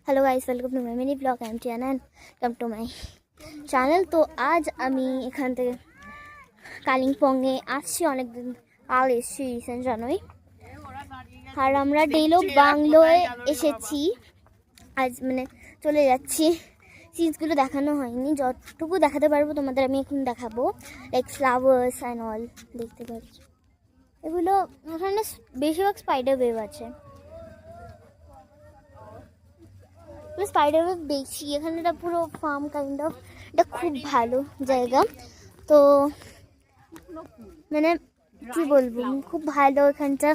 Hello guys, welcome to my mini blog. I am Tiana and come to my channel. তো আজ আমি এখান থেকে কালিম্পংয়ে আসছি, অনেকদিন কাল এসেছি, রিসেন্ট জানুয়ারি। আর আমরা ডেলো বাংলোয় এসেছি, আজ মানে চলে যাচ্ছি। সিনসগুলো দেখানো হয়নি, যতটুকু দেখাতে পারবো তোমাদের আমি এখন দেখাবো, লাইক ফ্লাওয়ার্স অ্যান্ড অল। দেখতে পাচ্ছ এগুলো, এখানে বেশিরভাগ স্পাইডার ওয়েব আছে, স্পাইডার ওয়েব বেশি। এখানে এটা পুরো ফার্ম কাইন্ড অফ, এটা খুব ভালো জায়গা। তো মানে কি বলবো, খুব ভালো এখানটা।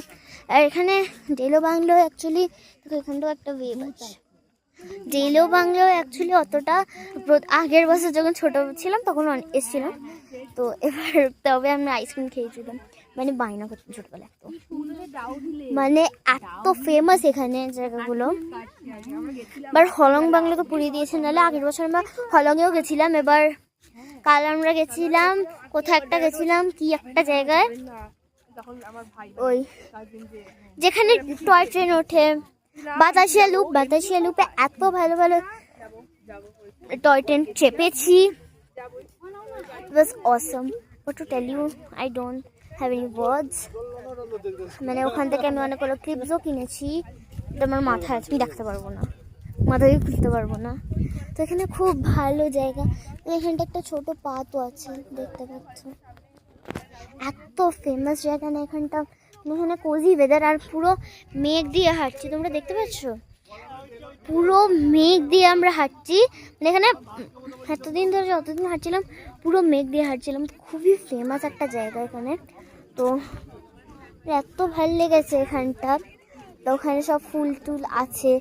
আর এখানে ডেলো বাংলো অ্যাকচুয়ালি, এখানটাও একটা ওয়েব আছে। ডেলো বাংলো অ্যাকচুয়ালি অতটা, আগের বছর যখন ছোটো ছিলাম তখন এসেছিলাম। তো এবার তবে আমরা আইসক্রিম খেয়েছিলাম, মানে বায়না করতাম ছোটবেলায়। তো মানে এত ফেমাস এখানে জায়গাগুলো। এবার হলং বাংলো তো পুড়িয়ে দিয়েছে, নাহলে আগের বছর আমরা হলংয়েও গেছিলাম। এবার কাল আমরা গেছিলাম কোথাও একটা, গেছিলাম কি একটা জায়গায়, ওই যেখানে টয় ট্রেন ওঠে, বাতাসিয়া লুপ। বাতাসিয়া লুপে এত ভালো ভালো টয় ট্রেন চেপেছি, it was awesome. What to tell you, I don't have any words. মানে ওখান থেকে আমি অনেকগুলো ক্লিপসও কিনেছি, এটা আমার মাথায় আছে, আমি দেখাতে পারবো না, মাথায় খুলতে পারবো না। তো এখানে খুব ভালো জায়গা। এখানটা একটা ছোট পাতও আছে, দেখতে পাচ্ছ। এত ফেমাস জায়গা না এখানটা, এখানে কোজি ওয়েদার। আর পুরো মেঘ দিয়ে হাঁটছি, তোমরা দেখতে পাচ্ছ, পুরো মেঘ দিয়ে আমরা হাঁটছি। মানে এখানে এতদিন ধরে যতদিন হাঁটছিলাম পুরো মেঘ দিয়ে হাঁটছিলাম। খুবই ফেমাস একটা জায়গা এখানে। তো এত ভালো লেগেছে এখানটা। তো ওখানে সব ফুল টুল আছে,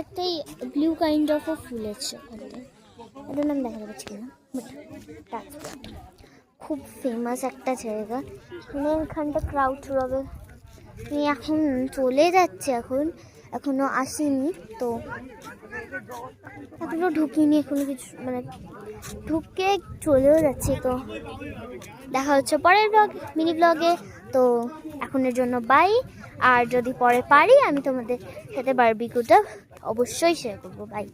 একটা ব্লু কাইন্ড অফ ফুল আছে ওখানে, এটার নাম দেখা যাচ্ছে কিনা, খুব ফেমাস একটা জায়গা। মানে এখানটা ক্রাউড হবে। এখন চলে যাচ্ছে, এখনো আসিনি, তো এখনো ঢুকিনি, এখনো কিছু মানে ঢুকে চলেও যাচ্ছে। তো দেখা হচ্ছে পরের মিনি ব্লগে। তো এখনের জন্য বাই। আর যদি পরে পারি আমি তোমাদের সাথে বারবিকিউটা অবশ্যই শেয়ার করবো। বাই।